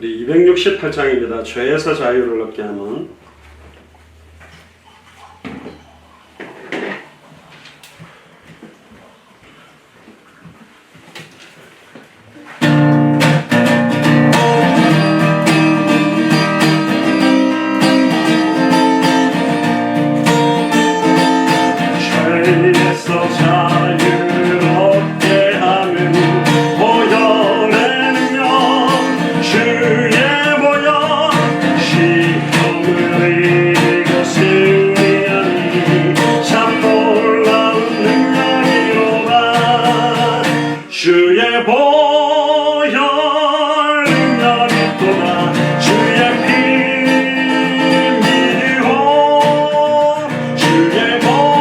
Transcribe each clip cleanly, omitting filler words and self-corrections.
우리 268장입니다. 죄에서 자유를 얻게 하는. 죄에서 자유를 얻게 하는 보혈의 능력, 주의 보혈, 시험을 이기고 승리하니 참 놀라운 능력이로다. 주의 보혈 능력이 또다. 주의 피 믿으오. 주의 보혈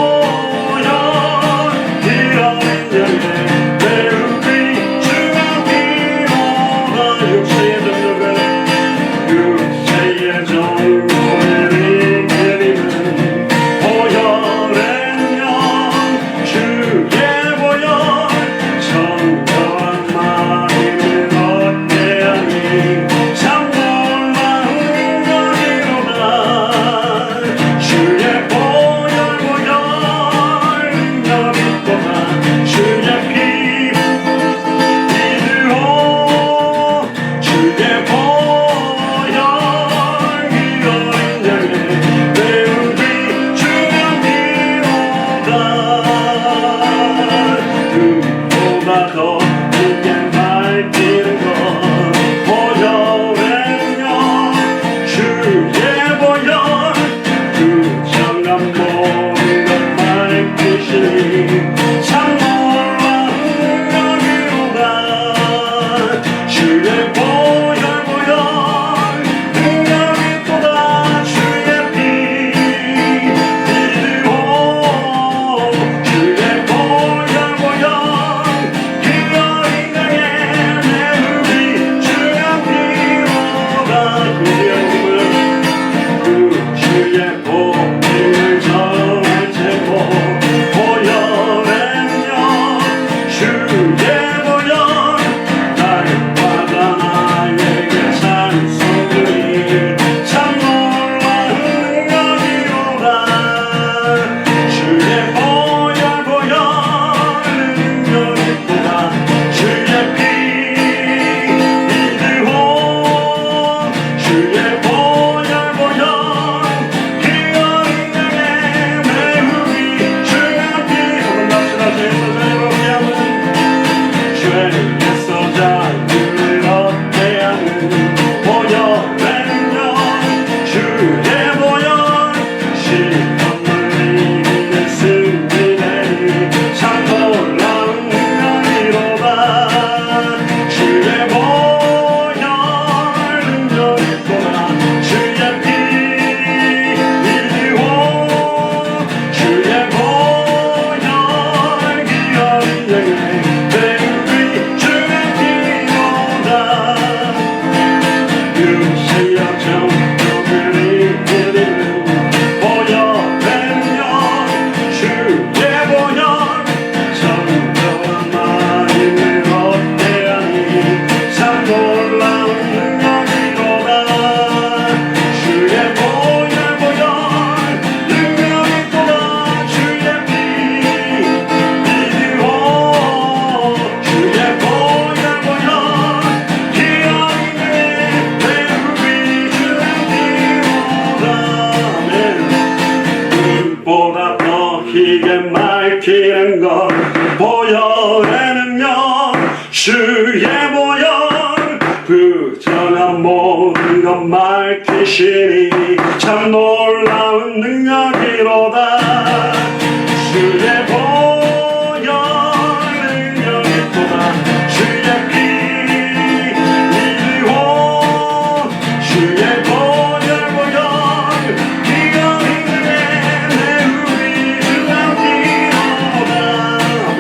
밝히는 것 보혈의 능력 주의 보혈 부정한 모든 것 밝히시니 참 놀라운 능력이로다. 주의 보혈 능력이 또다. 주의 피 믿으오. 주의 보혈 보혈 기가 있네 내 우리 주가 피로다. 아멘.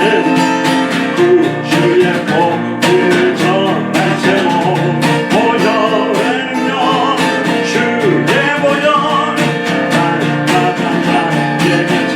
주의 복음을 전할 제목 보혈의 능력 주의 보혈 날마다 나에게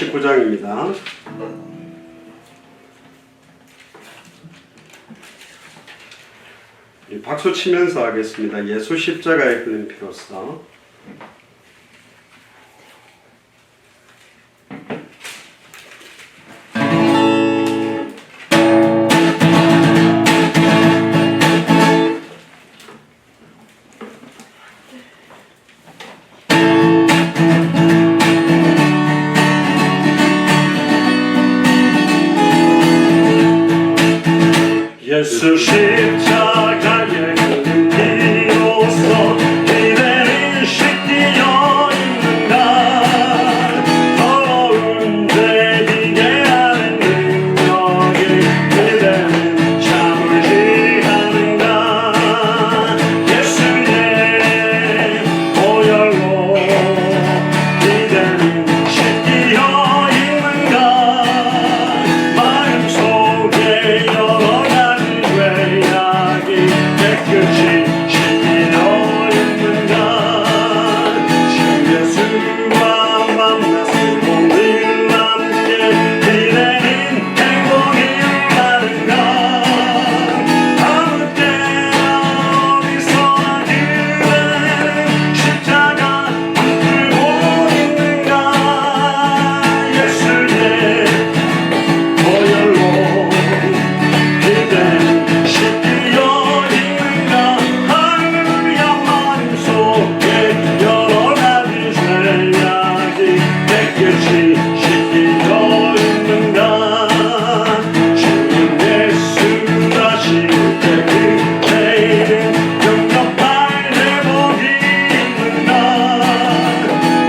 59장입니다. 박수 치면서 하겠습니다. 예수 십자가에 흘린 피로써. 예수 십자가에 흘린 피로써 이대는 씻기어 있는가 더러운 죄 비게 하는 능력이 이대는 참을 지하는가 예수의 보혈로 이대는 씻기어 있는가 마음속에 여러 깨끗이 씻기어 있는가 주 예수와 만났을 오늘 함께 이대는 행복이 나는가 아무 때나 어디서나 그대는 십자가 붙들고 있는가 예수의 보혈로 이대는 깨끗이 씻기어 있는가 주님 예수 다시 올 때 그때에는 영접할 회복이 있는가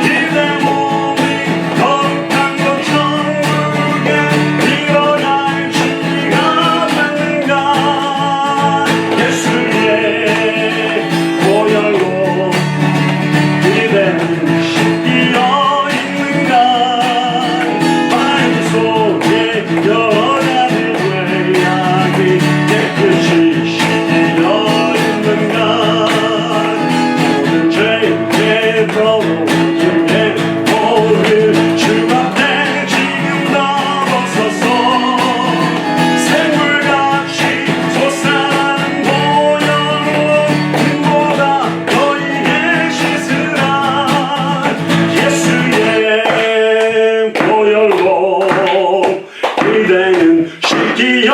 이내 몸이 거룩한 것 천국에 일어날 준비가 됐는가 예수의 보혈로 이대는 씻기어 변하는 죄악이 깨끗이 씻기어 있는가 모든 죄의 더러운 죄의 모든 주 앞에 지금 넘어서서 샘물같이 솟아나는 보혈로 눈보다 너희의 씻으라 예수의 보혈로 이대는 씻기어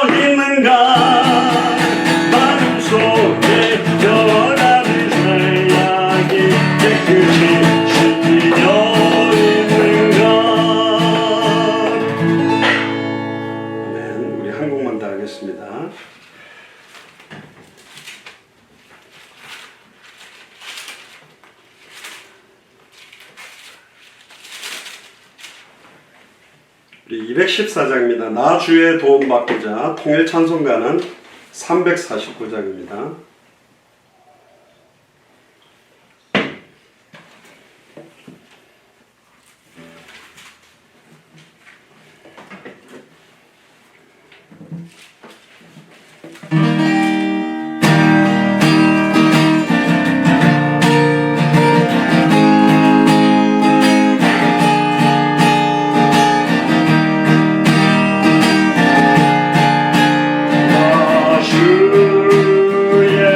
있는가 마음속에 변하는 죄악이 깨끗이 씻기어 있는가 아멘. 우리 한 곡만 더 하겠습니다. 우리 214장입니다. 나 주의 도움 받고자 통일 찬송가는 349장입니다. 주의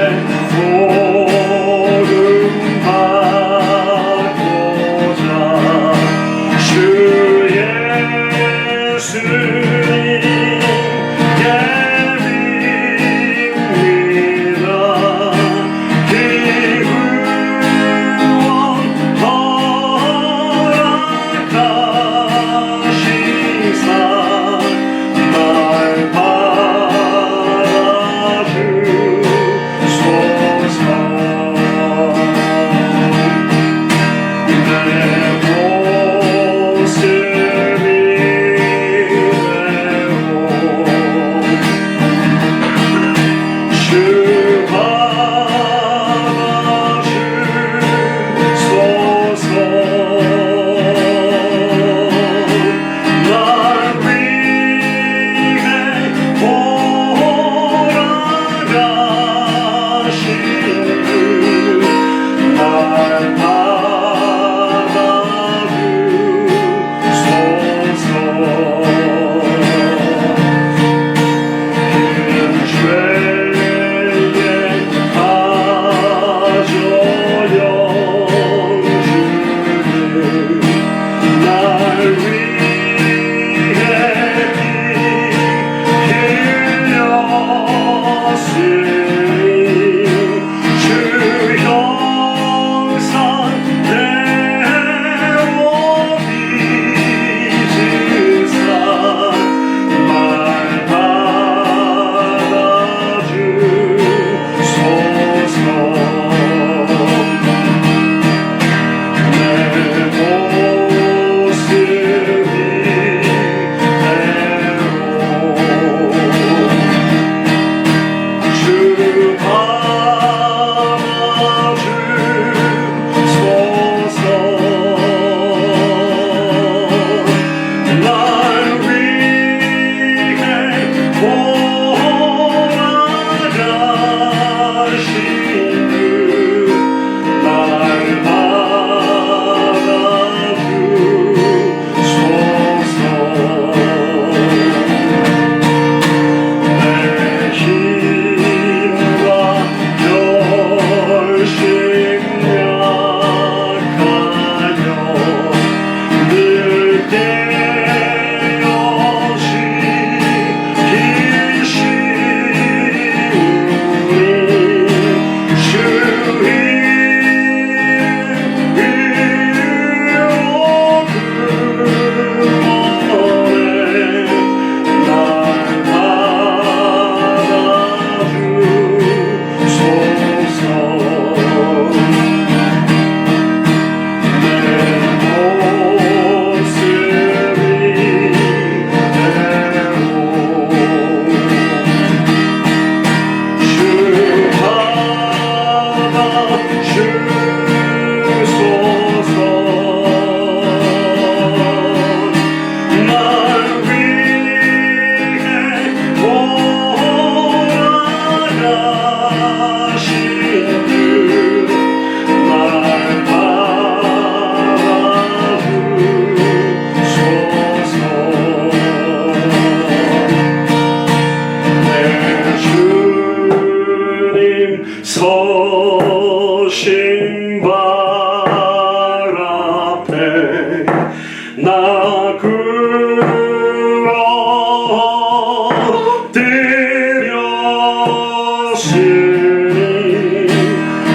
끌어들였으니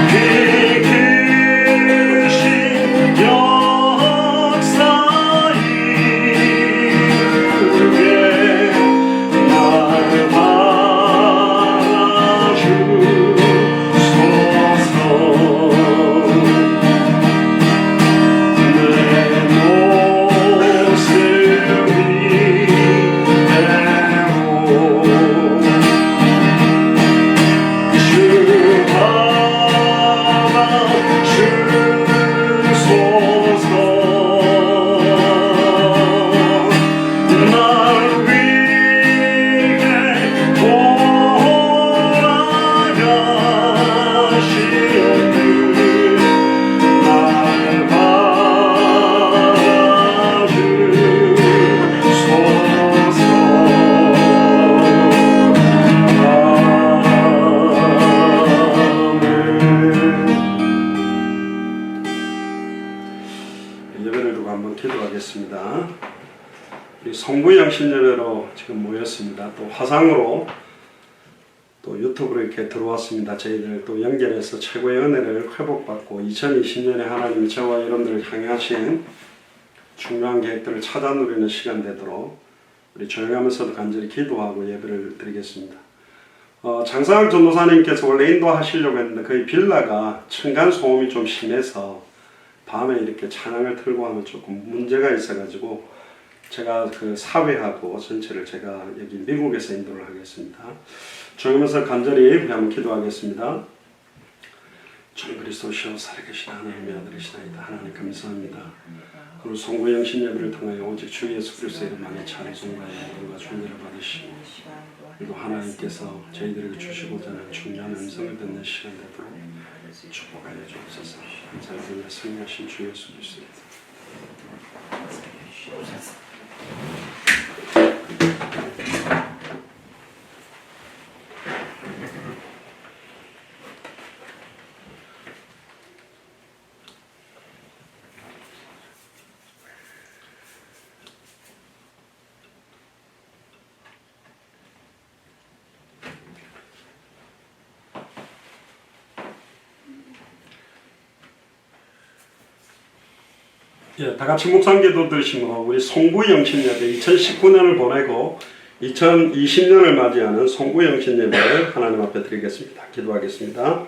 그 크신 역사이 그게 날 받아주소서. 내 모습이 예배를 두고 한번 기도하겠습니다. 우리 송구 영신 예배로 지금 모였습니다. 또 화상으로 또 유튜브로 이렇게 들어왔습니다. 저희들 또 연결해서 최고의 은혜를 회복받고 2020년에 하나님이 저와 여러분들을 향하신 중요한 계획들을 찾아 누리는 시간 되도록 우리 조용하면서도 간절히 기도하고 예배를 드리겠습니다. 장사학 전도사님께서 원래 인도하시려고 했는데 거의 빌라가 층간 소음이 좀 심해서 밤에 이렇게 찬양을 틀고 하면 조금 문제가 있어가지고 제가 그 사회하고 전체를 제가 여기 미국에서 인도를 하겠습니다. 조용하면서 간절히 우리 한번 기도하겠습니다. 주님 그리스도시여 살아계신 하나님의 아들이시나이다. 하나님 감사합니다. 오늘 송구 영신 예배를 통하여 오직 주 예수 그리스도의 이름만의 찬송과 영광과 존귀를 받으시고 그리고 하나님께서 저희들에게 주시고자 하는 중요한 음성을 듣는 시간 되도록 축복하여 주옵소서. 감사드리며 승리하신 주 예수 그리스도. 예, 다 같이 묵상기도 드시므로 우리 송구 영신 예배 2019년을 보내고 2020년을 맞이하는 송구 영신 예배를 하나님 앞에 드리겠습니다. 기도하겠습니다.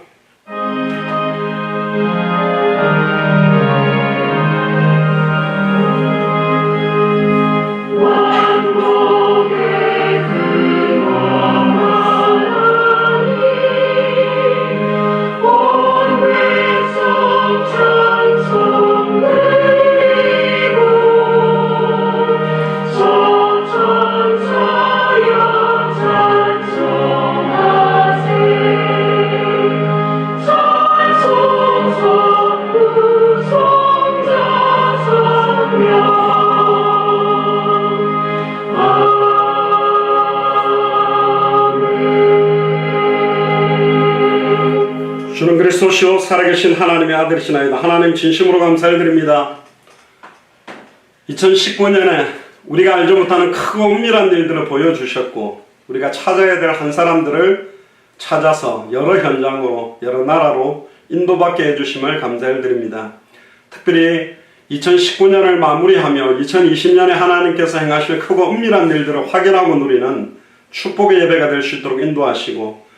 주는 그리스도시요 살아계신 하나님의 아들이시나이다. 하나님 진심으로 감사드립니다. 2019년에 우리가 알지 못하는 크고 은밀한 일들을 보여주셨고 우리가 찾아야 될 한 사람들을 찾아서 여러 현장으로 여러 나라로 인도받게 해주심을 감사드립니다. 특별히 2019년을 마무리하며 2020년에 하나님께서 행하실 크고 은밀한 일들을 확인하고 누리는 축복의 예배가 될 수 있도록 인도하시고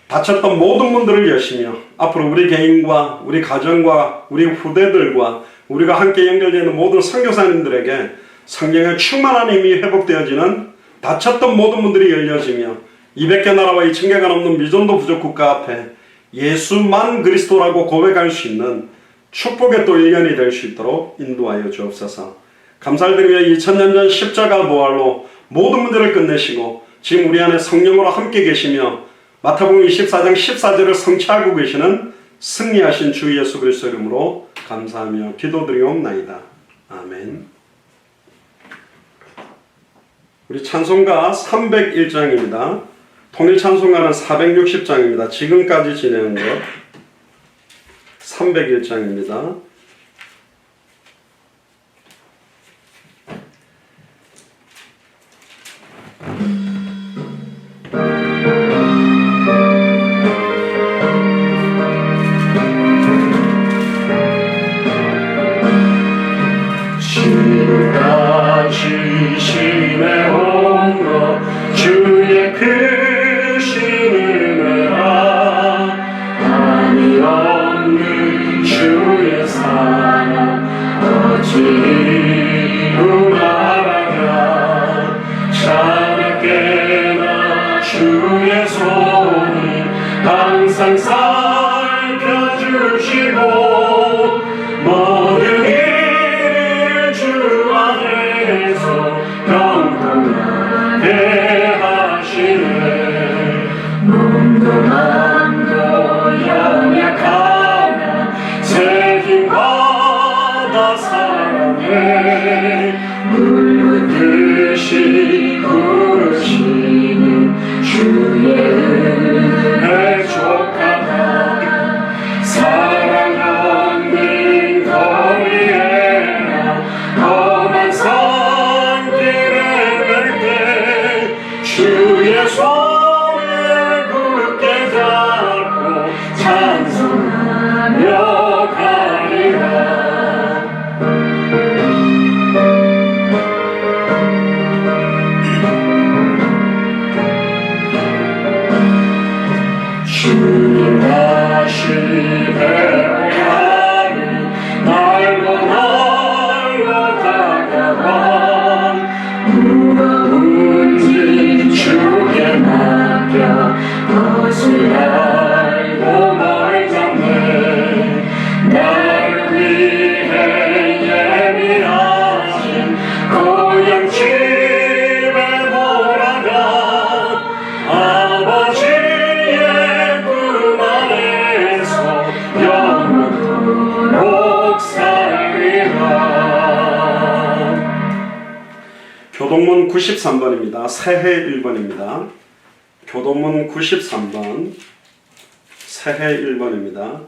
다쳤던 모든 분들을 여시며 앞으로 우리 개인과 우리 가정과 우리 후대들과 우리가 함께 연결되어 있는 모든 선교사님들에게 성령의 충만한 힘이 회복되어지는 다쳤던 모든 분들이 열려지며 200개 나라와 2000개가 넘는 미전도 부족 국가 앞에 예수만 그리스도라고 고백할 수 있는 축복의 또 일년이 될 수 있도록 인도하여 주옵소서. 감사를 드리며 2000년 전 십자가 부활로 모든 문제를 끝내시고 지금 우리 안에 성령으로 함께 계시며 마태복음 24장 14절을 성취하고 계시는 승리하신 주 예수 그리스도 이름으로 감사하며 기도드리옵나이다. 아멘. 우리 찬송가 301장입니다. 통일 찬송가는 460장입니다. 지금까지 진행한 것 301장입니다. 의심에 온 것 주의 크신 은혜라 한이 없는 주의 사랑 어찌 이루나라냐 자나깨나 주의 손이 항상 살펴주시고 모든 일을 주 안에서 평안하게 하시네 몸도 마음도 연약하나 새 힘 받아 살아내 물붓듯이 부르시는 주의 은혜 족하다 사랑 없는 거리에나 험한 산길에 갈 때 주의 손을 굳게 잡고 찬송하며 가리라 주님 다시 배워가는 날고 날로 다가와 무거운지 주께 맡겨 것을 알고 말 잡네 나를 위해 예비하신 고향 집에 돌아가 아버지의 꿈 안에서 영원토록 살리라. 교동문 93번입니다. 새해 1번입니다. 교동문 93번 새해 1번입니다.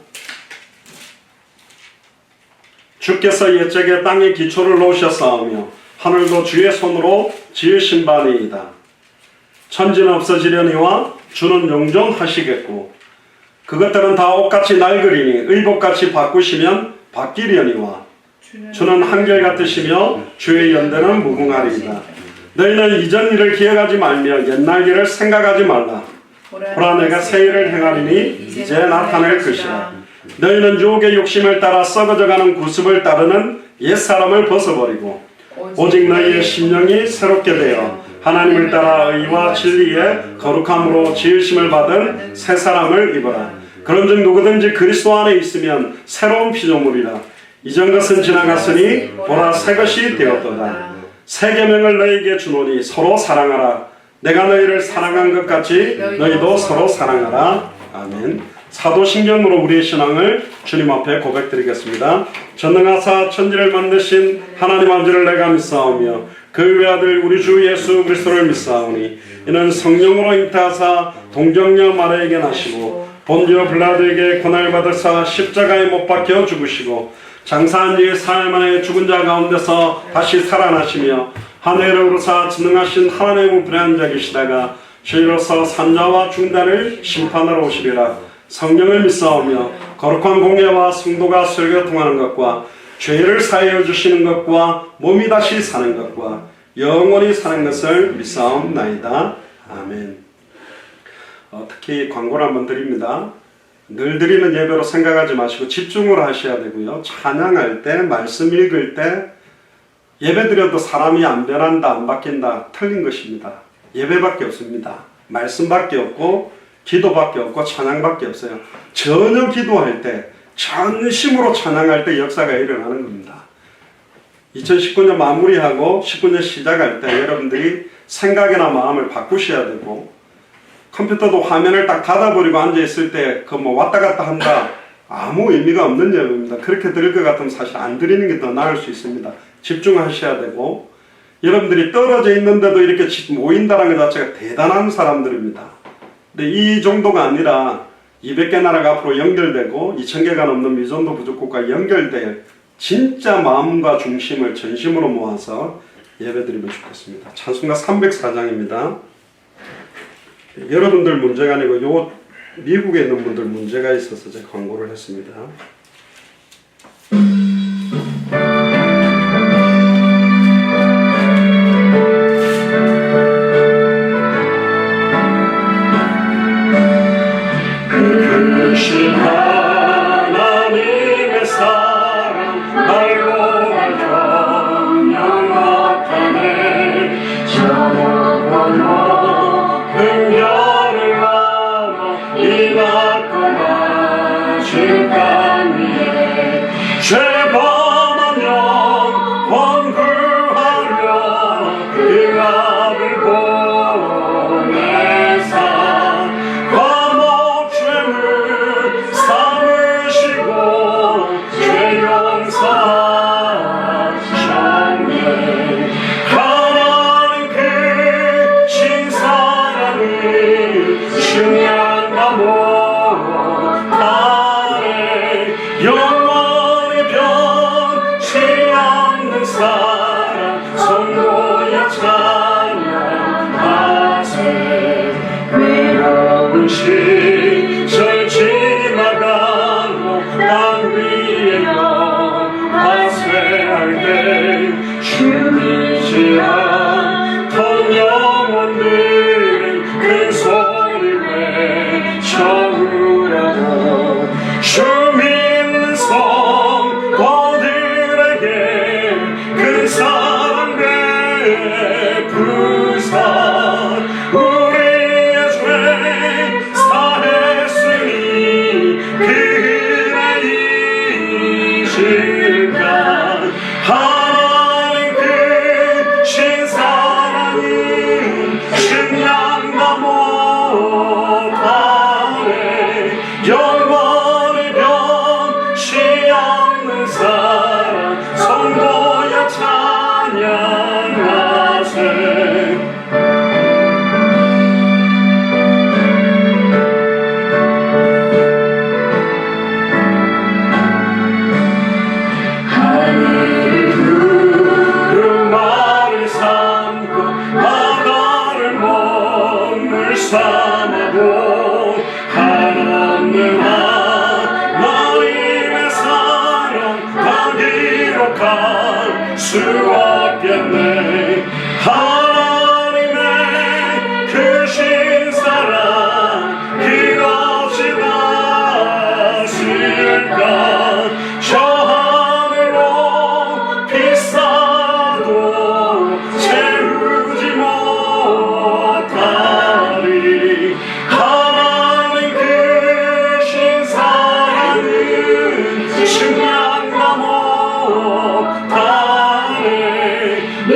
주께서 옛적에 땅의 기초를 놓으셨사오며 하늘도 주의 손으로 지으신 바니이다. 천지는 없어지려니와 주는 영존하시겠고 그것들은 다 옷같이 낡으리니 의복같이 바꾸시면 바뀌려니와 주는 한결같으시며 주의 연대는 무궁하리이다. 너희는 이전 일을 기억하지 말며 옛날 일을 생각하지 말라. 보라 내가 새 일을 행하리니 이제 나타낼 것이라. 너희는 유혹의 욕심을 따라 썩어져가는 구습을 따르는 옛사람을 벗어버리고 오직 너희의 심령이 새롭게 되어 하나님을 따라 의와 진리의 거룩함으로 지으심을 받은 새 사람을 입어라. 그런즉 누구든지 그리스도 안에 있으면 새로운 피조물이라. 이전 것은 지나갔으니 보라 새 것이 되었도다. 새 계명을 너희에게 주노니 서로 사랑하라. 내가 너희를 사랑한 것 같이 너희도 서로 사랑하라. 아멘. 사도신경으로 우리의 신앙을 주님 앞에 고백드리겠습니다. 전능하사 천지를 만드신 하나님 아버지를 내가 믿사오며 그 외아들 우리 주 예수 그리스도를 믿사오니 이는 성령으로 잉태하사 동정녀 마리아에게 나시고 본디오 빌라도에게 고난을 받으사 십자가에 못 박혀 죽으시고 장사한 지 사흘 만에 죽은 자 가운데서 다시 살아나시며 하늘에 오르사 전능하신 하나님의 우편에 앉아 계시다가 저희로서 산자와 중단을 심판하러 오시리라. 성령을 믿사오며 거룩한 공예와 성도가 설교통하는 것과 죄를 사하여 주시는 것과 몸이 다시 사는 것과 영원히 사는 것을 믿사옵나이다. 아멘. 특히 광고를 한번 드립니다. 늘 드리는 예배로 생각하지 마시고 집중을 하셔야 되고요. 찬양할 때, 말씀 읽을 때 예배 드려도 사람이 안 변한다, 안 바뀐다, 틀린 것입니다. 예배밖에 없습니다. 말씀밖에 없고 기도밖에 없고 찬양밖에 없어요. 전혀 기도할 때, 전심으로 찬양할 때 역사가 일어나는 겁니다. 2019년 마무리하고 19년 시작할 때 여러분들이 생각이나 마음을 바꾸셔야 되고 컴퓨터도 화면을 딱 닫아버리고 앉아있을 때 그 뭐 왔다 갔다 한다 아무 의미가 없는 예배입니다. 그렇게 드릴 것 같으면 사실 안 드리는 게 더 나을 수 있습니다. 집중하셔야 되고 여러분들이 떨어져 있는데도 이렇게 모인다는 것 자체가 대단한 사람들입니다. 근데 이 정도가 아니라 200개 나라가 앞으로 연결되고 2000개가 넘는 미전도 부족국가 연결될 진짜 마음과 중심을 전심으로 모아서 예배드리면 좋겠습니다. 찬송가 304장입니다. 여러분들 문제가 아니고 요 미국에 있는 분들 문제가 있어서 제가 광고를 했습니다. 삼아도 한없는 하나님의 사랑 다 기록할 수 없겠네. 하나님의 크신 사랑 이것이 다스릴까. 저 하늘로 비싸도 채우지 못하리. 하나님 크신 사랑은 측량도 못하네.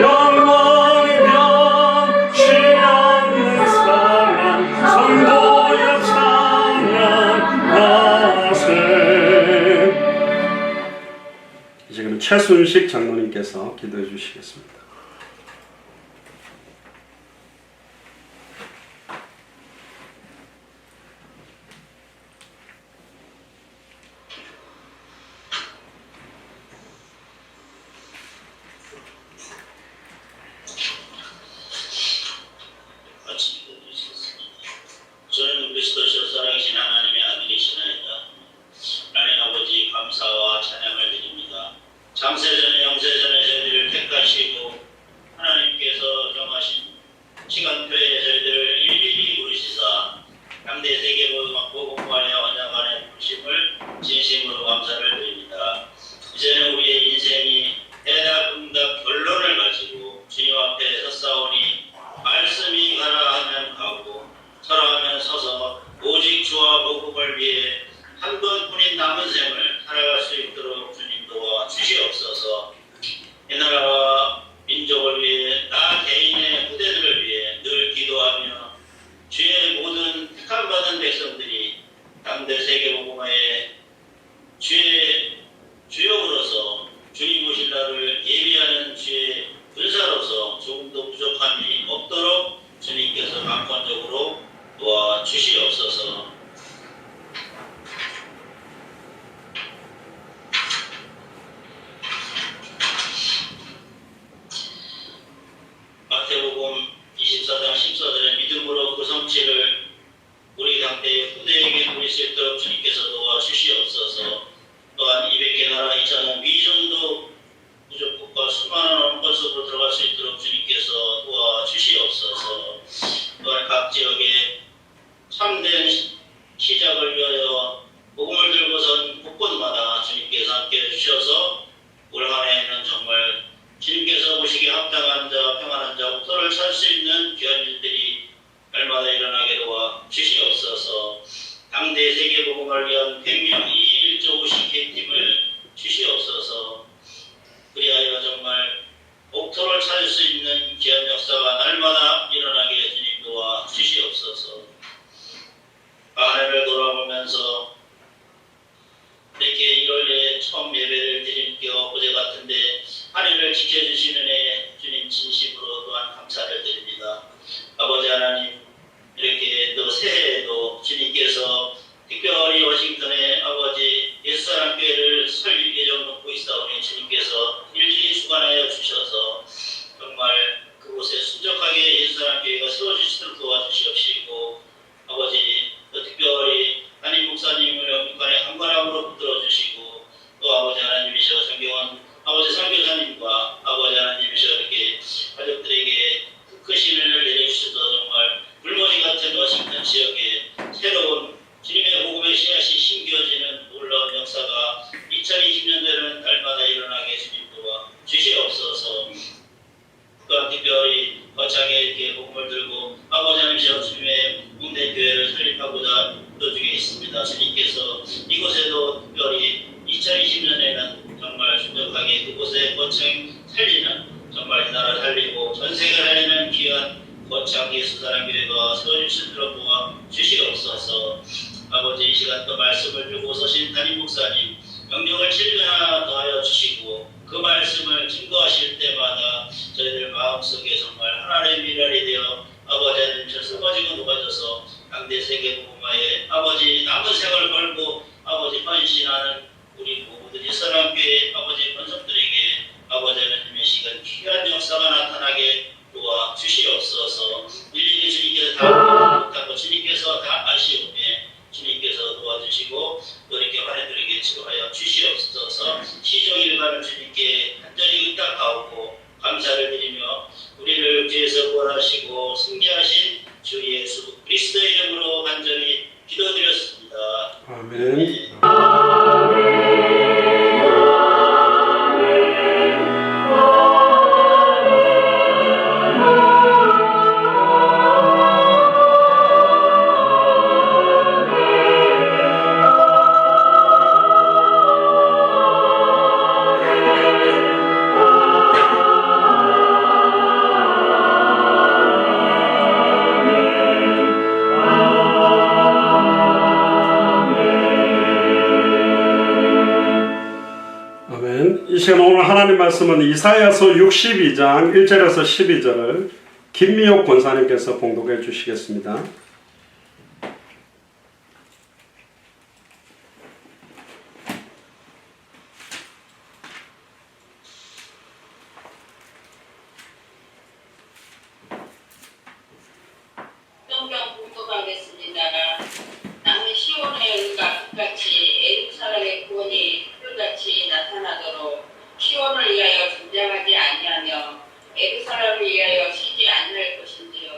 영원히 변치 않는 사랑 성도여 찬양하세. 이제 그럼 최순식 장로님께서 기도해 주시겠습니다. 저는 그리스도시로 살아계신 하나님의 아들이시나이다. 하나님 아버지 감사와 찬양을 드립니다. 장세전에 영세전에 저희들을 택하시고 하나님께서 정하신 시간표에 저희들을 일일이 이루시사 당대 세계복음화의 언약안에 부심을 진심으로 감사를 드립니다. 이제는 우리의 인생이 대답응답 결론을 가지고 주님 앞에 섰사오니 말씀이 가라 하면 가고 서라 하면 서서 오직 주와 복음을 위해 한 번뿐인 남은 생을 살아갈 수 있도록 주님 도와 주시옵소서. 이 나라와 민족을 위해 나 개인의 후대들을 위해 늘 기도하며 주의 모든 택함받은 백성들이 당대 세계복음화의 주의 주역으로서 주님 오실 날을 예비하는 주의 군사로서 조금도 부족함이 없도록 주님께서 강권적으로 도와주시옵소서. 마태복음 24장 14절에 믿음으로 그 성취를 우리 당대의 후대에게 누릴 수 있도록 주님께서 도와주시옵소서. 또한 200개 나라 이자는 미전도 부족국과 수많은 원권 속으로 들어갈 수 있도록 주님께서 도와주시옵소서. 또한 각 지역에 참된 시작을 위하여 복음을 들고선 곳곳마다 주님께서 함께해 주셔서 올 한해에는 정말 주님께서 오시기에 합당한 자, 평안한 자, 옥토를 찾을 수 있는 귀한 일들이 날마다 일어나게 도와 주시옵소서. 당대 세계복음을 위한 100명 2.1조 50개 팀을 주시옵소서. 그리하여 정말 옥토를 찾을 수 있는 귀한 역사가 날마다 일어나게 주님 도와 주시옵소서. 한 해를 돌아보면서 이렇게 1월에 처음 예배를 드릴 게 어제 같은데 한 해를 지켜주시는 애 주님 진심으로 또한 감사를 드립니다. 아버지 하나님, 이렇게 또 새해에도 주님께서 특별히 워싱턴에 아버지 옛사랑교회를 설 예정 놓고 있사오니 주님께서 일일이 주관하여 주셔서 정말 그곳에 순적하게 옛사랑교회가 세워지시도록 도와주시옵시고, 아버지 또 특별히 담임 목사님을 영육간에 한가람으로 붙들어 주시고, 또 아버지 하나님이셔 성경원 아버지 선교사님과 아버지 하나님이셔 이렇게 가족들에게 크신 은혜를 내려주셔서 정말 불모지 같은 워싱턴 지역에 새로운 주님의 복음의 씨앗이 심겨지는 놀라운 역사가 2020년대는 날마다 일어나게 주님 도와 주시옵소서. 또한 특별히 거창에 이렇게 복음을 들고 아버지 하나님이셔 주님의 국내교회를 설립하고자 도 중에 있습니다. 주님께서 이곳에도 특별히 2020년에는 정말 순적하게 그곳에 거창 살리는, 정말 이 나라 살리고 전 세계를 살리는 귀한 거창 예수사랑교회가 세워질 수 있도록 도와 주시옵소서. 아버지 이 시간 또 말씀을 주고 서신 담임 목사님 명령을 7배나 더하여 주시고 그 말씀을 증거하실 때마다 저희들 마음속에 정말 하나님의 미랄이 되어 아버지 하나님께서 썩어지고 녹아져서 당대 세계복음화에 아버지 남은 생을 걸고 아버지 헌신하는 우리 부부들이 사랑교회 아버지 권속들에게 아버지 하나님의 시간 귀한 역사가 나타나게 도와 주시옵소서. 일일이 주님께서 다 부탁하고 하나님 말씀은 이사야서 62장 1절에서 12절을 김미옥 권사님께서 봉독해 주시겠습니다. 성경 봉독하겠습니다. 나는 시온의 의가 빛같이 예루살렘의 구원이 풀같이 나타나도록 시온을 위하여 전쟁하지 아니하며 예루살렘을 위하여 쉬지 않을 것인지요.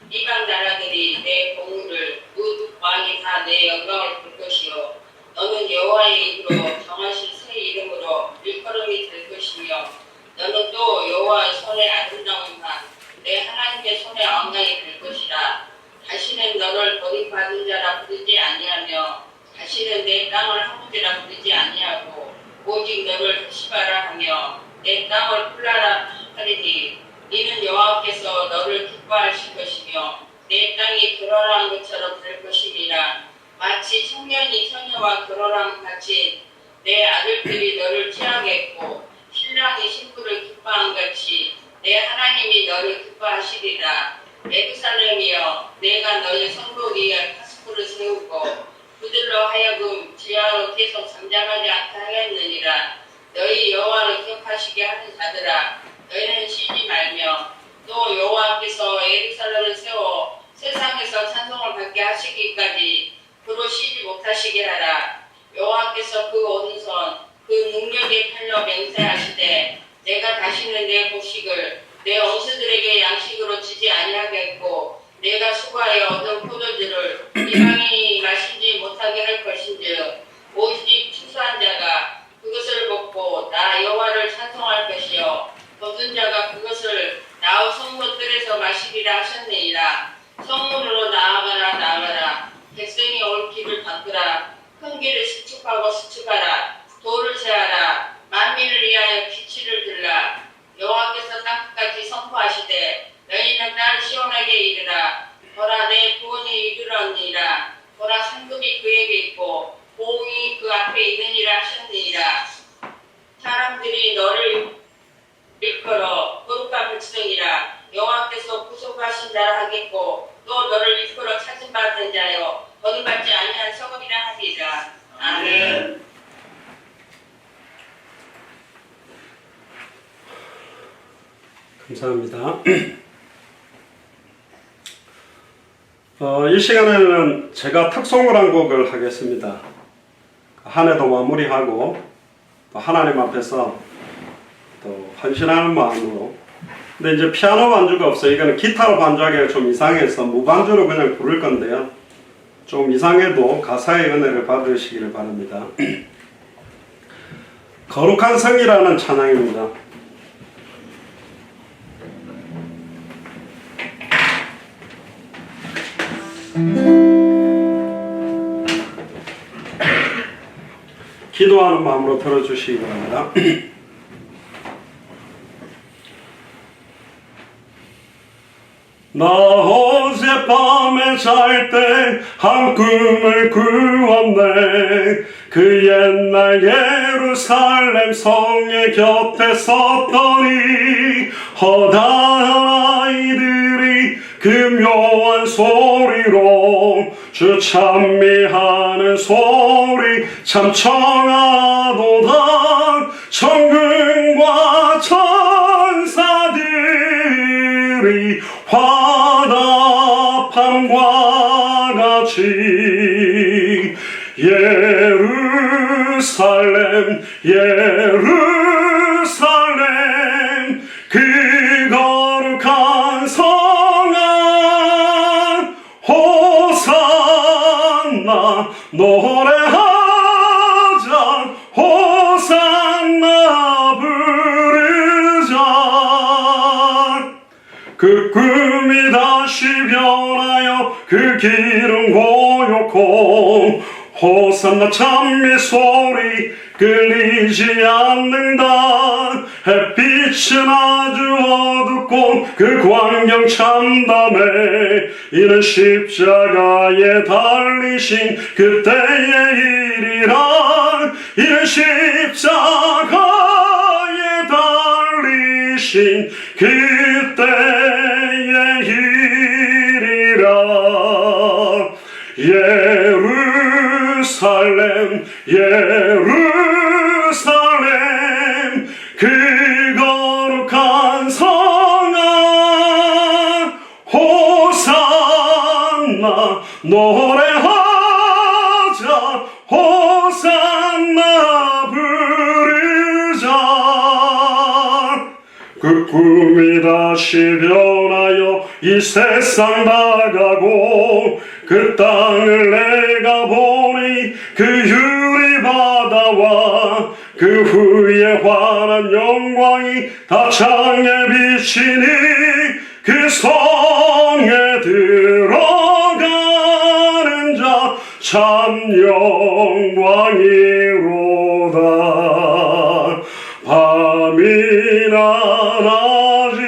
이방 나라들이 내 공의를 그 왕이 다 내 영광을 볼 것이요. 너는 여호와의 입으로 정하실 새 이름으로 일컬음이 될 것이며 너는 또 여호와의 손의 아름다움과 내 하나님의 손의 영광이 될 것이라. 다시는 너를 버림받은 자라 부르지 아니하며 다시는 내 땅을 하무지라 부르지 아니하고 오직 너를 시바라 하며 내 땅을 풀라라 하리니 이는 여호와께서 너를 기뻐하실 것이며 내 땅이 결혼한 것처럼 될 것이니라. 마치 청년이 처녀와 결혼함 같이 내 아들들이 너를 취하겠고 신랑이 신부를 기뻐한 같이 내 하나님이 너를 기뻐하시리라. 예루살렘이여 내가 너희 성도 위에 파수꾼을 세우고 그들로 하여금 지하로 계속 잠잠하지 않게 하겠느니라. 너희 여호와를 기억하시게 하는 자들아 너희는 쉬지 말며 또 여호와께서 예루살렘을 세워 세상에서 찬송을 받게 하시기까지 그로 쉬지 못하시게 하라. 여호와께서 그 오른손 그 능력의 팔로 맹세하시되 내가 다시는 내 곡식을 내 원수들에게 양식으로 주지 아니하겠고 내가 수고하여 얻은 포도주를 이방인이 마시지 못하게 할 것인즉 오직 추수한 자가 그것을 먹고 나 여호와를 찬송할 것이요 거둔 자가 그것을 나의 성문 뜰에서 마시리라 하셨느니라. 성문으로 나아가라 나아가라. 백성이 올 길을 닦으라. 큰 길을 수축하고 수축하라. 돌을 세하라. 만민을 위하여 기치를 들라. 여호와께서 땅끝까지 선포하시되 너희는 날 시원하게 이르라. 보라 내 구원이 이르렀느니라. 보라 상급이 그에게 있고 보응이 그 앞에 있느니라 하셨느니라. 사람들이 너를 일컬어 거룩한 백성이라. 여호와께서 구속하신 자라 하겠고 또 너를 일컬어 찾음받은 자여 거듭받지 아니한 성읍이라 하리라. 아멘. 감사합니다. 이 시간에는 제가 특송을 한 곡을 하겠습니다. 한 해도 마무리하고 또 하나님 앞에서 또 헌신하는 마음으로. 근데 이제 피아노 반주가 없어요. 이거는 기타로 반주하기가 좀 이상해서 무반주로 그냥 부를 건데요. 좀 이상해도 가사의 은혜를 받으시기를 바랍니다. 거룩한 성이라는 찬양입니다. 기도하는 마음으로 들어주시기 바랍니다. 나 어젯밤에 잘 때 한 꿈을 꾸었네. 그 옛날 예루살렘 성의 곁에 섰더니 허다한 아이들이 그 묘한 소리로 주 찬미하는 소리 참 청하도다. 천군과 천사들이 화답함과 같이 예루살렘 예루살렘 그 거룩한 성안 호산나 노래하자. 호산나 부르자. 그 꿈이 다시 변하여 그 길은 고요코 호산나 찬미 소리 끌리지 않는다. 햇빛은 아주 어둡고 그 광경 참담해. 이는 십자가에 달리신 그때의 일이라. 이는 십자가에 주신 그때의 일이라. 예루살렘 예루살렘 그 거룩한 성안 호산나 노래하자 호산나 부르자. 그 꿈이 다시 변하여 이 세상 나가고 그 땅을 내가 보니 그 유리바다와 그 후에 환한 영광이 다 창에 비치니 그 성에 들어가는 자 참 영광이로다. 밤이나 낮이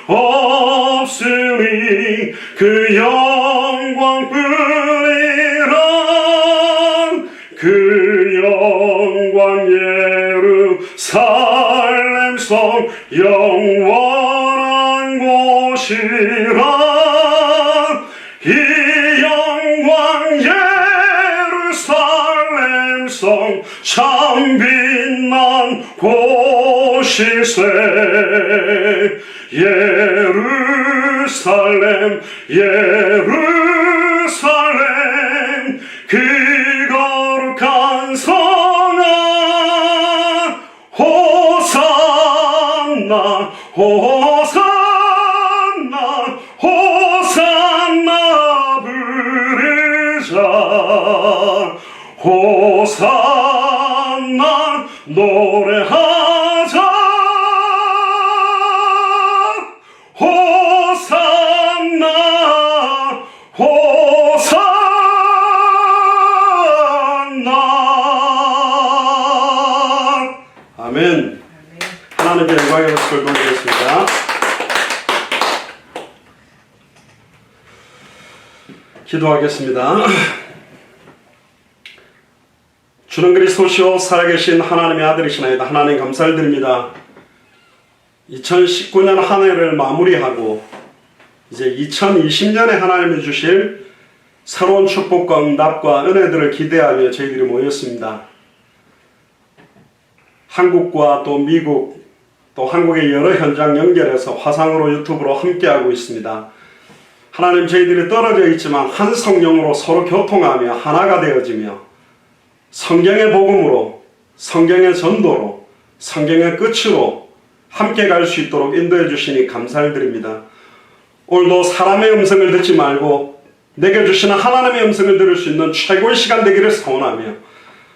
없으니 그 영광뿐이라. 그 영광 예루살렘 성 영원한 곳이라. 이 영광 예루살렘 성 참 빛난 곳이세. 예루살렘 예루살렘 그 거룩한 성안 호산나 호산나 호산나 부르자. 호산나 노래하자 호산나 호산나. 아멘. 하나님께 영광의 박수를 돌리겠습니다. 기도하겠습니다. 주는 그리스도시요 살아계신 하나님의 아들이시나이다. 하나님 감사를 드립니다. 2019년 한 해를 마무리하고 이제 2020년에 하나님이 주실 새로운 축복과 응답과 은혜들을 기대하며 저희들이 모였습니다. 한국과 또 미국 또 한국의 여러 현장 연결해서 화상으로 유튜브로 함께하고 있습니다. 하나님, 저희들이 떨어져 있지만 한 성령으로 서로 교통하며 하나가 되어지며 성경의 복음으로, 성경의 전도로, 성경의 끝으로 함께 갈 수 있도록 인도해 주시니 감사를 드립니다. 오늘도 사람의 음성을 듣지 말고 내게 주시는 하나님의 음성을 들을 수 있는 최고의 시간 되기를 소원하며,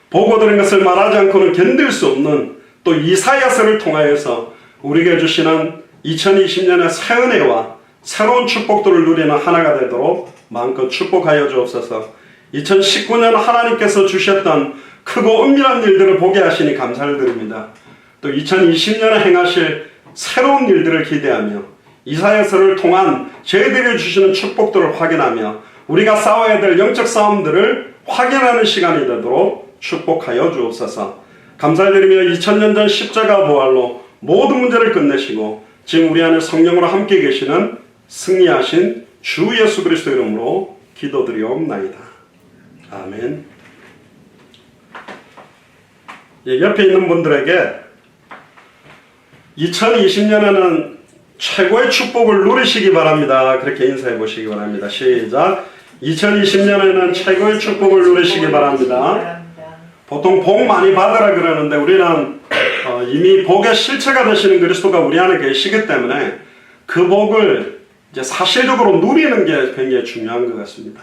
보고 들은 것을 말하지 않고는 견딜 수 없는 또 이사야서를 통하여서 우리에게 주시는 2020년의 새 은혜와 새로운 축복들을 누리는 하나가 되도록 마음껏 축복하여 주옵소서. 2019년 하나님께서 주셨던 크고 은밀한 일들을 보게 하시니 감사를 드립니다. 또 2020년에 행하실 새로운 일들을 기대하며 이사야서를 통한 저희들이 주시는 축복들을 확인하며 우리가 싸워야 될 영적 싸움들을 확인하는 시간이 되도록 축복하여 주옵소서. 감사드리며 2000년 전 십자가 부활로 모든 문제를 끝내시고 지금 우리 안에 성령으로 함께 계시는 승리하신 주 예수 그리스도 이름으로 기도드리옵나이다. 아멘. 옆에 있는 분들에게 2020년에는 최고의 축복을 누리시기 바랍니다. 그렇게 인사해 보시기 바랍니다. 시작. 2020년에는 최고의 축복을 누리시기 바랍니다. 보통 복 많이 받으라 그러는데 우리는 이미 복의 실체가 되시는 그리스도가 우리 안에 계시기 때문에 그 복을 이제 사실적으로 누리는 게 굉장히 중요한 것 같습니다.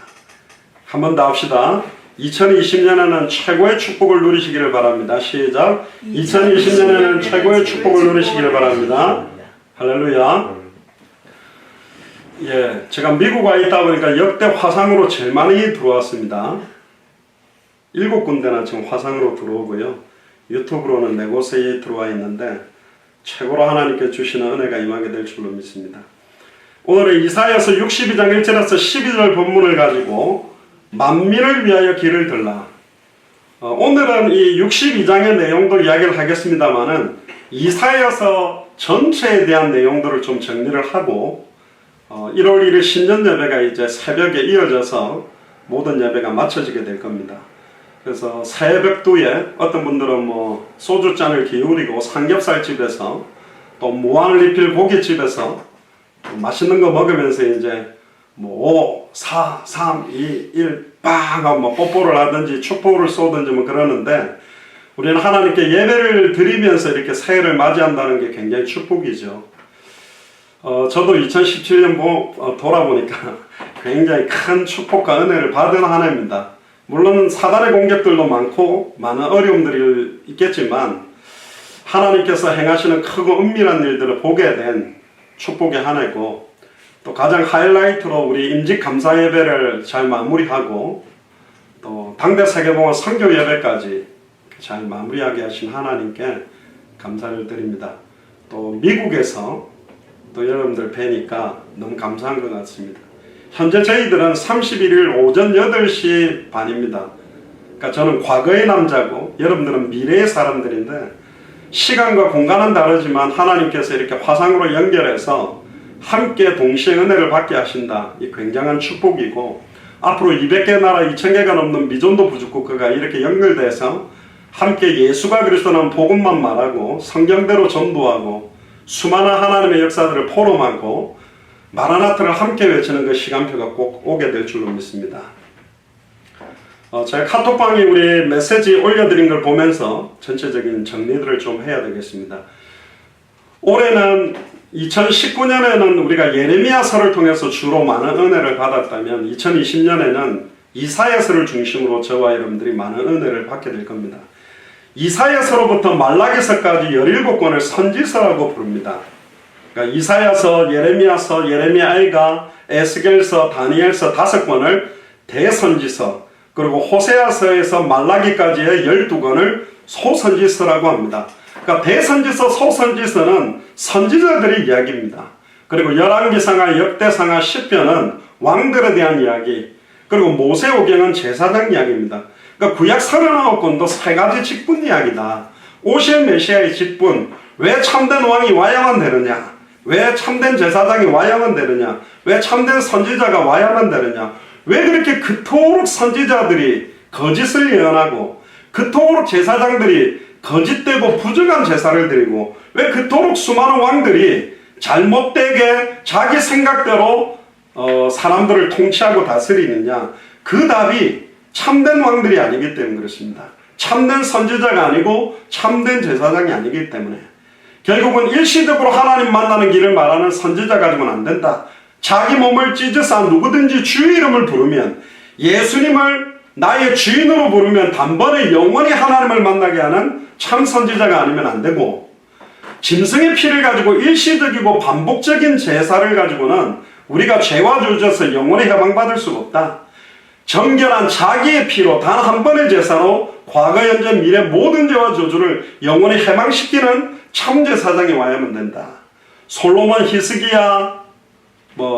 한 번 더 합시다. 2020년에는 최고의 축복을 누리시기를 바랍니다. 시작. 2020년에는 최고의 축복을 누리시기를 바랍니다. 할렐루야. 예, 제가 미국 와 있다 보니까 역대 화상으로 제일 많이 들어왔습니다. 7군데나 지금 화상으로 들어오고요. 유튜브로는 4곳에 들어와 있는데 최고로 하나님께 주시는 은혜가 임하게 될 줄로 믿습니다. 오늘은 이사야서 62장 1절에서 12절 본문을 가지고 만민을 위하여 길을 들라. 오늘은 이 62장의 내용도 이야기를 하겠습니다만은 이사야서 전체에 대한 내용들을 좀 정리를 하고 1월 1일 신전 예배가 이제 새벽에 이어져서 모든 예배가 마쳐지게 될 겁니다. 그래서 새벽두에 어떤 분들은 뭐 소주잔을 기울이고 삼겹살집에서 또 무한리필 고깃집에서 맛있는 거 먹으면서 이제 뭐 5, 4, 3, 2, 1 빵 하고 뭐 뽀뽀를 하든지 축복을 쏘든지 뭐 그러는데 우리는 하나님께 예배를 드리면서 이렇게 새해를 맞이한다는 게 굉장히 축복이죠. 저도 2017년 돌아보니까 굉장히 큰 축복과 은혜를 받은 한 해입니다. 물론 사단의 공격들도 많고 많은 어려움들이 있겠지만 하나님께서 행하시는 크고 은밀한 일들을 보게 된 축복의 한 해고 또 가장 하이라이트로 우리 임직 감사 예배를 잘 마무리하고 또 당대 세계봉헌 선교 예배까지 잘 마무리하게 하신 하나님께 감사를 드립니다. 또 미국에서 또 여러분들 뵈니까 너무 감사한 것 같습니다. 현재 저희들은 31일 오전 8시 반입니다. 그러니까 저는 과거의 남자고 여러분들은 미래의 사람들인데 시간과 공간은 다르지만 하나님께서 이렇게 화상으로 연결해서 함께 동시에 은혜를 받게 하신다. 이 굉장한 축복이고 앞으로 200개 나라 2000개가 넘는 미존도 부족국가가 이렇게 연결돼서 함께 예수가 그리스도는 복음만 말하고 성경대로 전도하고 수많은 하나님의 역사들을 포럼하고 마라나타를 함께 외치는 그 시간표가 꼭 오게 될 줄로 믿습니다. 제가 카톡방에 우리 메시지 올려드린 걸 보면서 전체적인 정리들을 좀 해야 되겠습니다. 올해는 2019년에는 우리가 예레미야서를 통해서 주로 많은 은혜를 받았다면 2020년에는 이사야서를 중심으로 저와 여러분들이 많은 은혜를 받게 될 겁니다. 이사야서로부터 말라기서까지 17권을 선지서라고 부릅니다. 그러니까 이사야서, 예레미야서, 예레미야일가, 에스겔서, 다니엘서 5권을 대선지서, 그리고 호세아서에서 말라기까지의 12권을 소선지서라고 합니다. 그러니까 대선지서, 소선지서는 선지자들의 이야기입니다. 그리고 열왕기상하, 역대상하, 시편은 왕들에 대한 이야기, 그리고 모세오경은 제사장 이야기입니다. 그러니까 구약 39권도 3가지 직분 이야기다. 오실 메시아의 직분, 왜 참된 왕이 와야만 되느냐? 왜 참된 제사장이 와야만 되느냐? 왜 참된 선지자가 와야만 되느냐? 왜 그렇게 그토록 선지자들이 거짓을 예언하고 그토록 제사장들이 거짓되고 부정한 제사를 드리고 왜 그토록 수많은 왕들이 잘못되게 자기 생각대로 사람들을 통치하고 다스리느냐? 그 답이 참된 왕들이 아니기 때문에 그렇습니다. 참된 선지자가 아니고 참된 제사장이 아니기 때문에 결국은 일시적으로 하나님 만나는 길을 말하는 선지자 가지고는 안 된다. 자기 몸을 찢으사 누구든지 주의 이름을 부르면 예수님을 나의 주인으로 부르면 단번에 영원히 하나님을 만나게 하는 참 선지자가 아니면 안 되고 짐승의 피를 가지고 일시적이고 반복적인 제사를 가지고는 우리가 죄와 주저서 영원히 해방받을 수가 없다. 정결한 자기의 피로 단 한 번의 제사로 과거, 현재, 미래 모든 죄와 저주를 영원히 해방시키는 참제사장이 와야만 된다. 솔로몬, 히스기야,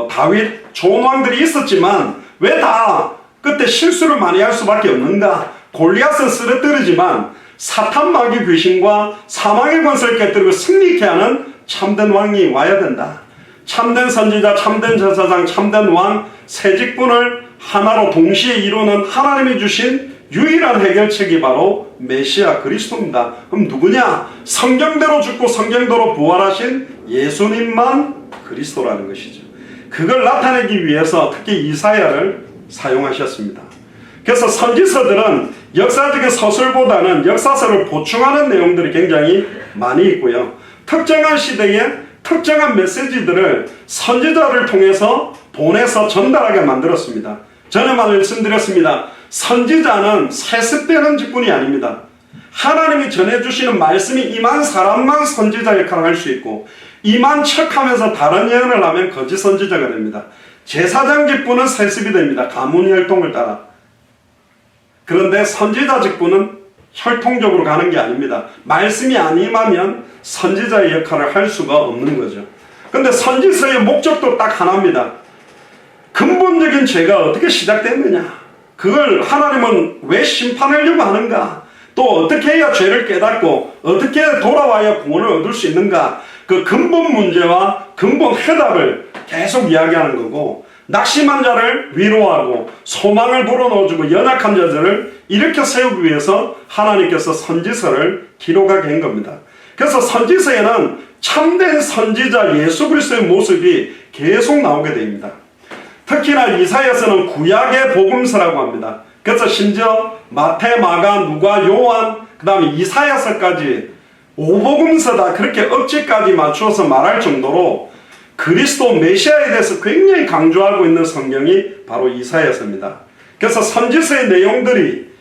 다윗, 좋은 왕들이 있었지만 왜 다 그때 실수를 많이 할 수밖에 없는가? 골리앗은 쓰러뜨리지만 사탄 마귀 귀신과 사망의 권세를 깨뜨리고 승리케 하는 참된 왕이 와야 된다. 참된 선지자, 참된 제사장, 참된 왕, 세 직분을 하나로 동시에 이루는 하나님이 주신 유일한 해결책이 바로 메시아 그리스도입니다. 그럼 누구냐? 성경대로 죽고 성경대로 부활하신 예수님만 그리스도라는 것이죠. 그걸 나타내기 위해서 특히 이사야를 사용하셨습니다. 그래서 선지서들은 역사적인 서술보다는 역사서를 보충하는 내용들이 굉장히 많이 있고요. 특정한 시대에 특정한 메시지들을 선지자를 통해서 보내서 전달하게 만들었습니다. 전에 말씀드렸습니다. 선지자는 세습되는 직분이 아닙니다. 하나님이 전해주시는 말씀이 임한 사람만 선지자 역할을 할 수 있고 임한 척하면서 다른 예언을 하면 거짓 선지자가 됩니다. 제사장 직분은 세습이 됩니다. 가문 혈통을 따라. 그런데 선지자 직분은 혈통적으로 가는 게 아닙니다. 말씀이 안 임하면 선지자의 역할을 할 수가 없는 거죠. 그런데 선지서의 목적도 딱 하나입니다. 근본적인 죄가 어떻게 시작됐느냐? 그걸 하나님은 왜 심판하려고 하는가? 또 어떻게 해야 죄를 깨닫고 어떻게 돌아와야 구원을 얻을 수 있는가? 그 근본 문제와 근본 해답을 계속 이야기하는 거고, 낙심한 자를 위로하고 소망을 불어넣어주고 연약한 자들을 일으켜 세우기 위해서 하나님께서 선지서를 기록하게 한 겁니다. 그래서 선지서에는 참된 선지자 예수 그리스도의 모습이 계속 나오게 됩니다. 특히나 이사야서는 구약의 복음서라고 합니다. 그래서 심지어 마태, 마가, 누가, 요한, 그 다음에 이사야서까지 오복음서다 그렇게 억지까지 맞추어서 말할 정도로 그리스도 메시아에 대해서 굉장히 강조하고 있는 성경이 바로 이사야서입니다. 그래서 선지서의 내용들이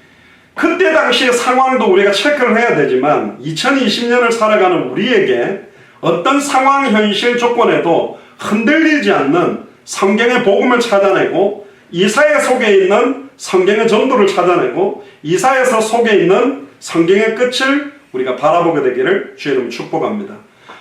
그때 당시의 상황도 우리가 체크를 해야 되지만 2020년을 살아가는 우리에게 어떤 상황, 현실 조건에도 흔들리지 않는 성경의 복음을 찾아내고 이사야 속에 있는 성경의 전도를 찾아내고 이사야서 속에 있는 성경의 끝을 우리가 바라보게 되기를 주의 이름으로 축복합니다.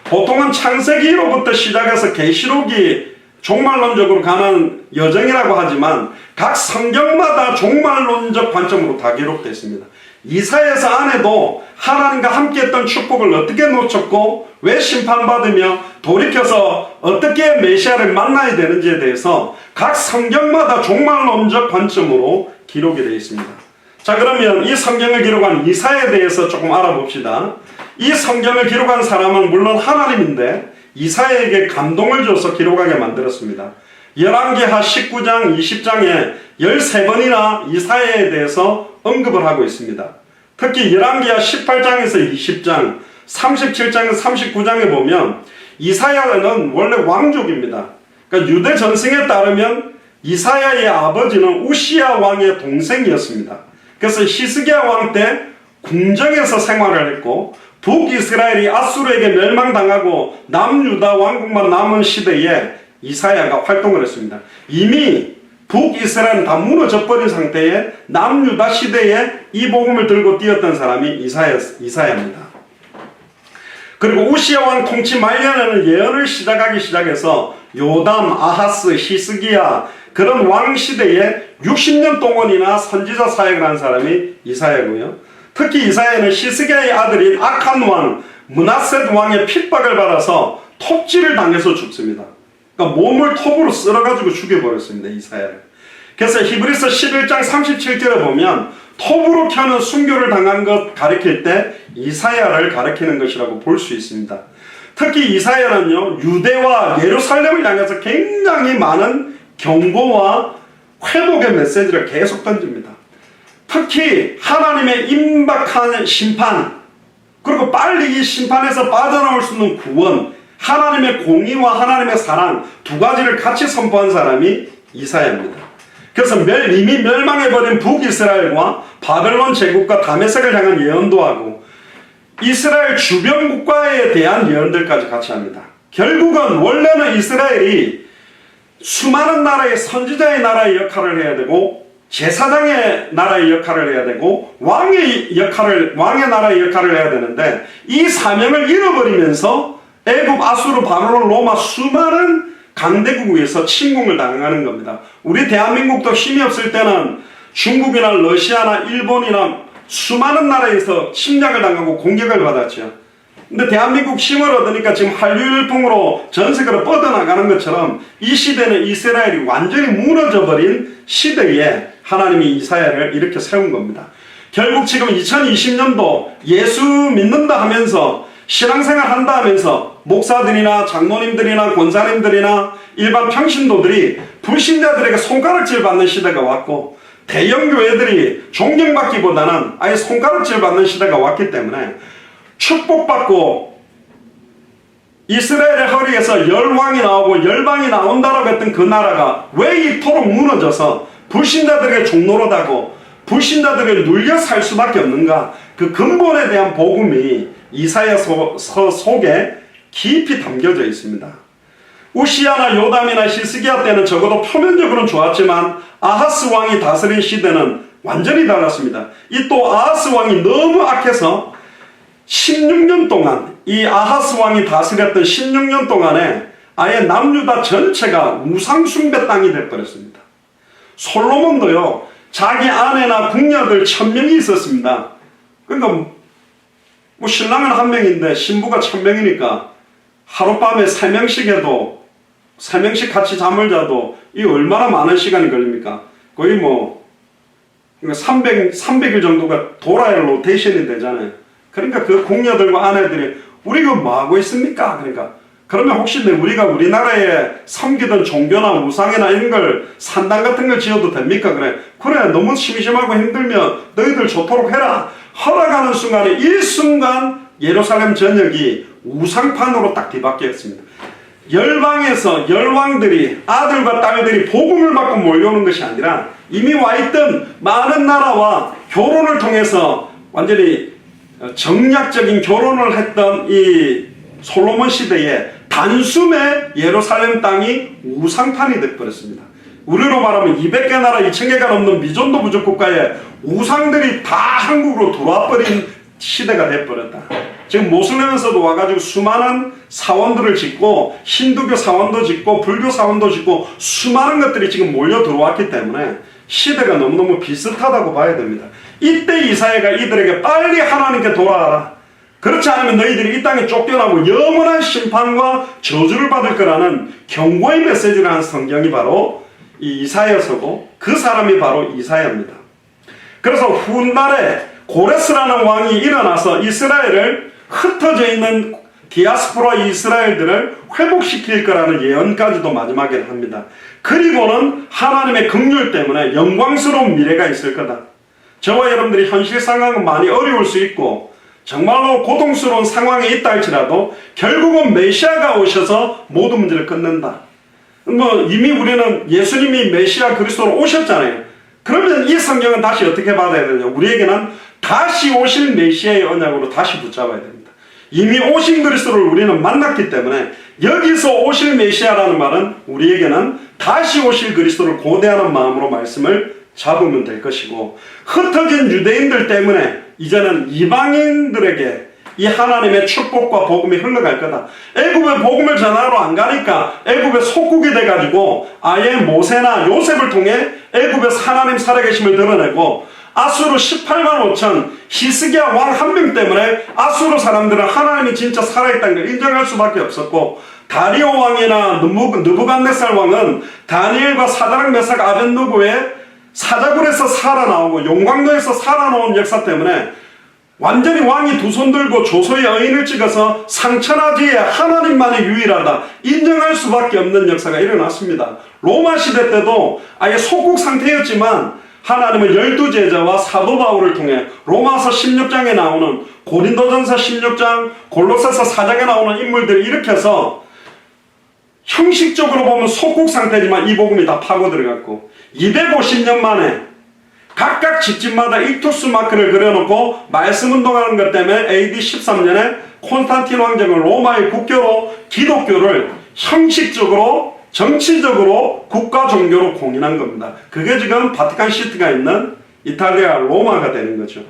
보통은 창세기로부터 시작해서 계시록이 종말론적으로 가는 여정이라고 하지만 각 성경마다 종말론적 관점으로 다 기록되어 있습니다. 이사야서 안에도 하나님과 함께했던 축복을 어떻게 놓쳤고 왜 심판받으며 돌이켜서 어떻게 메시아를 만나야 되는지에 대해서 각 성경마다 종말론적 관점으로 기록이 되어 있습니다. 자, 그러면 이 성경을 기록한 이사야에 대해서 조금 알아봅시다. 이 성경을 기록한 사람은 물론 하나님인데 이사야에게 감동을 줘서 기록하게 만들었습니다. 열왕기하 19장, 20장에 13번이나 이사야에 대해서 언급을 하고 있습니다. 특히 열왕기하 18장에서 20장, 37장에서 39장에 보면 이사야는 원래 왕족입니다. 그러니까 유대 전승에 따르면 이사야의 아버지는 우시야 왕의 동생이었습니다. 그래서 히스기야 왕 때 궁정에서 생활을 했고 북이스라엘이 아수르에게 멸망당하고 남유다 왕국만 남은 시대에 이사야가 활동을 했습니다. 이미 북이스라엘은 다 무너져 버린 상태에 남유다 시대에 이 복음을 들고 뛰었던 사람이 이사야입니다. 그리고 우시야 왕 통치 말년에는 예언을 시작해서 요담, 아하스, 히스기야 그런 왕 시대에 60년 동안이나 선지자 사역을 한 사람이 이사야고요. 특히 이사야는 히스기야의 아들인 악한 왕, 므낫셋 왕의 핍박을 받아서 톱질을 당해서 죽습니다. 그러니까 몸을 톱으로 쓸어가지고 죽여버렸습니다. 이사야를. 그래서 히브리서 11장 37절에 보면 톱으로 켜는 순교를 당한 것 가리킬 때 이사야를 가리키는 것이라고 볼 수 있습니다. 특히 이사야는요, 유대와 예루살렘을 향해서 굉장히 많은 경고와 회복의 메시지를 계속 던집니다. 특히 하나님의 임박한 심판, 그리고 빨리 이 심판에서 빠져나올 수 있는 구원, 하나님의 공의와 하나님의 사랑 두 가지를 같이 선포한 사람이 이사야입니다. 그래서 이미 멸망해버린 북이스라엘과 바벨론 제국과 다메섹을 향한 예언도 하고 이스라엘 주변 국가에 대한 예언들까지 같이 합니다. 결국은 원래는 이스라엘이 수많은 나라의 선지자의 나라의 역할을 해야 되고 제사장의 나라의 역할을 해야 되고 왕의 나라의 역할을 해야 되는데 이 사명을 잃어버리면서 애굽, 아수르, 바벨론, 로마 수많은 강대국에서 침공을 당하는 겁니다. 우리 대한민국도 힘이 없을 때는 중국이나 러시아나 일본이나 수많은 나라에서 침략을 당하고 공격을 받았죠. 근데 대한민국 힘을 얻으니까 지금 한류일풍으로 전 세계로 뻗어나가는 것처럼 이 시대는 이스라엘이 완전히 무너져버린 시대에 하나님이 이사야를 이렇게 세운 겁니다. 결국 지금 2020년도 예수 믿는다 하면서 신앙생활 한다 하면서 목사들이나 장로님들이나 권사님들이나 일반 평신도들이 불신자들에게 손가락질 받는 시대가 왔고 대형 교회들이 존경받기보다는 아예 손가락질 받는 시대가 왔기 때문에 축복받고 이스라엘의 허리에서 열왕이 나오고 열방이 나온다라고 했던 그 나라가 왜 이토록 무너져서 불신자들에게 종노릇하고 불신자들을 눌려 살 수밖에 없는가? 그 근본에 대한 복음이 이사야서 속에 깊이 담겨져 있습니다. 우시야나 요담이나 히스기야 때는 적어도 표면적으로는 좋았지만 아하스 왕이 다스린 시대는 완전히 달랐습니다. 이 또 아하스 왕이 너무 악해서 16년 동안 이 아하스 왕이 다스렸던 16년 동안에 아예 남유다 전체가 우상숭배 땅이 되어버렸습니다. 솔로몬도요, 자기 아내나 궁녀들 1000명이 있었습니다. 그러니까 뭐 신랑은 1명인데 신부가 1000명이니까 하룻밤에 3명씩 해도 3명씩 같이 잠을 자도 이 얼마나 많은 시간이 걸립니까? 거의 뭐 300일 정도가 돌아야 로테이션이 되잖아요. 그러니까 그 궁녀들과 아내들이 우리 그 뭐하고 있습니까? 그러니까 그러면 혹시 우리가 우리나라에 섬기던 종교나 우상이나 이런 걸 산당 같은 걸 지어도 됩니까? 그래 너무 심심하고 힘들면 너희들 좋도록 해라 허락하는 순간에 이 순간 예루살렘 전역이 우상판으로 딱 뒤바뀌었습니다. 열방에서 열왕들이 아들과 딸들이 복음을 받고 몰려오는 것이 아니라 이미 와있던 많은 나라와 결혼을 통해서 완전히 정략적인 결혼을 했던 이 솔로몬 시대에 단숨에 예루살렘 땅이 우상판이 되어버렸습니다. 우리로 말하면 200개 나라 2000개가 넘는 미존도 부족 국가에 우상들이 다 한국으로 들어와 버린 시대가 되어버렸다. 지금 모슬렘에서도 와가지고 수많은 사원들을 짓고 힌두교 사원도 짓고 불교 사원도 짓고 수많은 것들이 지금 몰려 들어왔기 때문에 시대가 너무너무 비슷하다고 봐야 됩니다. 이때 이사야가 이들에게 빨리 하나님께 돌아와라. 그렇지 않으면 너희들이 이 땅에 쫓겨나고 영원한 심판과 저주를 받을 거라는 경고의 메시지를 한 성경이 바로 이 이사야서고 그 사람이 바로 이사야입니다. 그래서 훗날에 고레스라는 왕이 일어나서 이스라엘을 흩어져 있는 디아스포라 이스라엘들을 회복시킬 거라는 예언까지도 마지막에 합니다. 그리고는 하나님의 긍휼 때문에 영광스러운 미래가 있을 거다. 저와 여러분들이 현실 상황은 많이 어려울 수 있고 정말로 고통스러운 상황에 있다 할지라도 결국은 메시아가 오셔서 모든 문제를 끝낸다. 이미 우리는 예수님이 메시아 그리스도로 오셨잖아요. 그러면 이 성경은 다시 어떻게 받아야 되냐? 우리에게는 다시 오실 메시아의 언약으로 다시 붙잡아야 됩니다. 이미 오신 그리스도를 우리는 만났기 때문에 여기서 오실 메시아라는 말은 우리에게는 다시 오실 그리스도를 고대하는 마음으로 말씀을 잡으면 될 것이고 흩어진 유대인들 때문에 이제는 이방인들에게 이 하나님의 축복과 복음이 흘러갈 거다. 애굽에 복음을 전하러 안 가니까 애굽에 속국이 돼가지고 아예 모세나 요셉을 통해 애굽에서 하나님 살아계심을 드러내고 아수르 18만 5천 히스기야 왕 한 명 때문에 아수르 사람들은 하나님이 진짜 살아있다는 걸 인정할 수밖에 없었고 다리오 왕이나 느부갓네살 왕은 다니엘과 사드락 메삭 아벤누고의 사자굴에서 살아나오고 용광로에서 살아나온 역사 때문에 완전히 왕이 두 손 들고 조소의 의인을 찍어서 상천하지에 하나님만이 유일하다 인정할 수밖에 없는 역사가 일어났습니다. 로마 시대 때도 아예 속국 상태였지만 하나님은 12제자와 사도 바울을 통해 로마서 16장에 나오는 고린도전서 16장 골로새서 4장에 나오는 인물들을 일으켜서 형식적으로 보면 속국 상태지만 이 복음이 다 파고 들어갔고 250년 만에 각각 집집마다 일투스 마크를 그려놓고 말씀 운동하는 것 때문에 AD 13년에 콘스탄틴 왕정은 로마의 국교로 기독교를 형식적으로 정치적으로 국가 종교로 공인한 겁니다. 그게 지금 바티칸 시티가 있는 이탈리아 로마가 되는 거죠.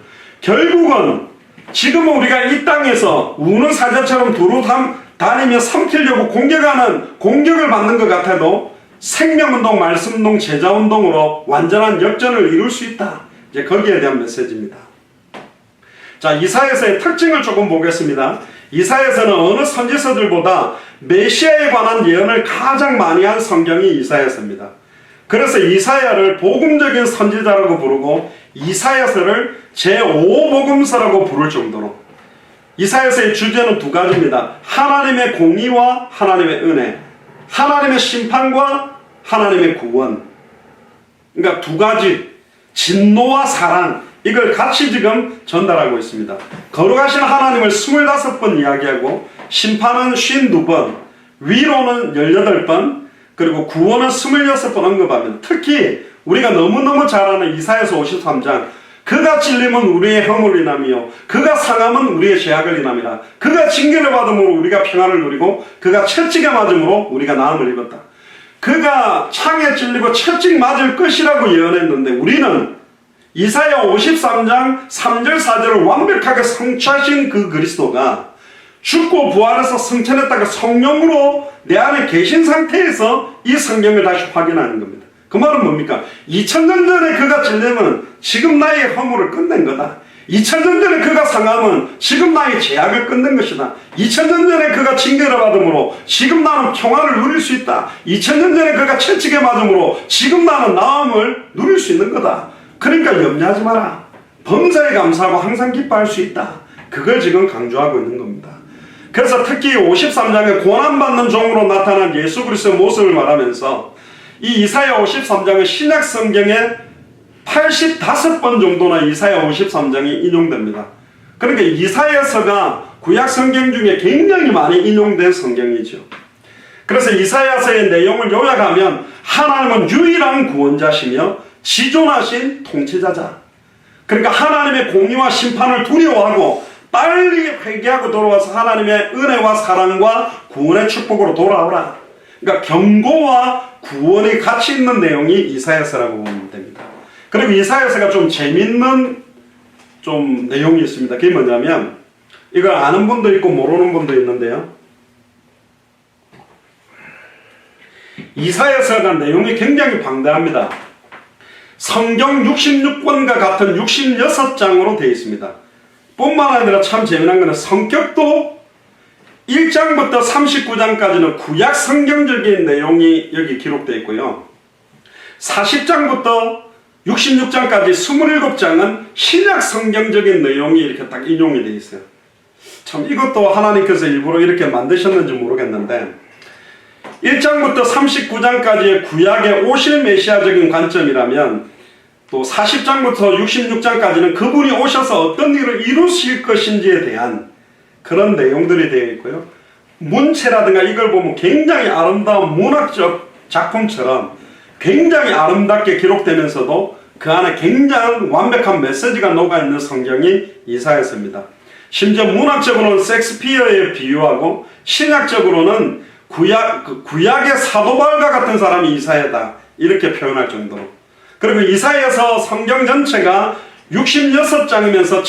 결국은 지금은 우리가 이 땅에서 우는 사자처럼 두루 다니며 삼키려고 공격을 받는 것 같아도 생명운동, 말씀운동, 제자운동으로 완전한 역전을 이룰 수 있다. 이제 거기에 대한 메시지입니다. 자, 이사야서의 특징을 조금 보겠습니다. 이사야서는 어느 선지서들보다 메시아에 관한 예언을 가장 많이 한 성경이 이사야서입니다. 그래서 이사야를 복음적인 선지자라고 부르고 이사야서를 제5복음서라고 부를 정도로 이사야서의 주제는 두 가지입니다. 하나님의 공의와 하나님의 은혜, 하나님의 심판과 하나님의 구원. 그러니까 두 가지, 진노와 사랑, 이걸 같이 지금 전달하고 있습니다. 거룩하신 하나님을 25번 이야기하고 심판은 52번, 위로는 18번, 그리고 구원은 26번 언급합니다. 특히 우리가 너무너무 잘 아는 이사야서 53장, 그가 찔림은 우리의 허물을 인하며 그가 상함은 우리의 죄악을 인함이라. 그가 징계를 받음으로 우리가 평안을 누리고 그가 채찍에 맞음으로 우리가 나음을 입었다. 그가 창에 찔리고 채찍 맞을 것이라고 예언했는데 우리는 이사야 53장 3절 4절을 완벽하게 성취하신 그 그리스도가 죽고 부활해서 승천했다가 성령으로 내 안에 계신 상태에서 이 성경을 다시 확인하는 겁니다. 그 말은 뭡니까? 2000년 전에 그가 찔리면 지금 나의 허물을 끝낸 거다. 2000년 전에 그가 상함은 지금 나의 제약을 끊는 것이다. 2000년 전에 그가 징계를 받음으로 지금 나는 평화를 누릴 수 있다. 2000년 전에 그가 채찍에 맞음으로 지금 나는 나음을 누릴 수 있는 거다. 그러니까 염려하지 마라. 범사에 감사하고 항상 기뻐할 수 있다. 그걸 지금 강조하고 있는 겁니다. 그래서 특히 53장에 고난받는 종으로 나타난 예수 그리스도의 모습을 말하면서 이 이사야 53장은 신약 성경에 85번 정도나 이사야 53장이 인용됩니다. 그러니까 이사야서가 구약 성경 중에 굉장히 많이 인용된 성경이죠. 그래서 이사야서의 내용을 요약하면 하나님은 유일한 구원자시며 지존하신 통치자자. 그러니까 하나님의 공의와 심판을 두려워하고 빨리 회개하고 돌아와서 하나님의 은혜와 사랑과 구원의 축복으로 돌아오라. 그러니까 경고와 구원이 같이 있는 내용이 이사야서라고 보면 됩니다. 그리고 이사야서가 좀 재밌는 좀 내용이 있습니다. 그게 뭐냐면 이걸 아는 분도 있고 모르는 분도 있는데요. 이사야서가 내용이 굉장히 방대합니다. 성경 66권과 같은 66장으로 되어 있습니다. 뿐만 아니라 참 재미난 것은 성격도 1장부터 39장까지는 구약 성경적인 내용이 여기 기록되어 있고요. 40장부터 66장까지 27장은 신약 성경적인 내용이 이렇게 딱 인용이 되어 있어요. 참 이것도 하나님께서 일부러 이렇게 만드셨는지 모르겠는데 1장부터 39장까지의 구약의 오실 메시아적인 관점이라면 또 40장부터 66장까지는 그분이 오셔서 어떤 일을 이루실 것인지에 대한 그런 내용들이 되어 있고요. 문체라든가 이걸 보면 굉장히 아름다운 문학적 작품처럼 굉장히 아름답게 기록되면서도 그 안에 굉장히 완벽한 메시지가 녹아있는 성경이 이사야서입니다. 심지어 문학적으로는 섹스피어에 비유하고 신약적으로는 구약의 사도 바울과 같은 사람이 이사야다 이렇게 표현할 정도로. 그리고 이사야서 성경 전체가 66장이면서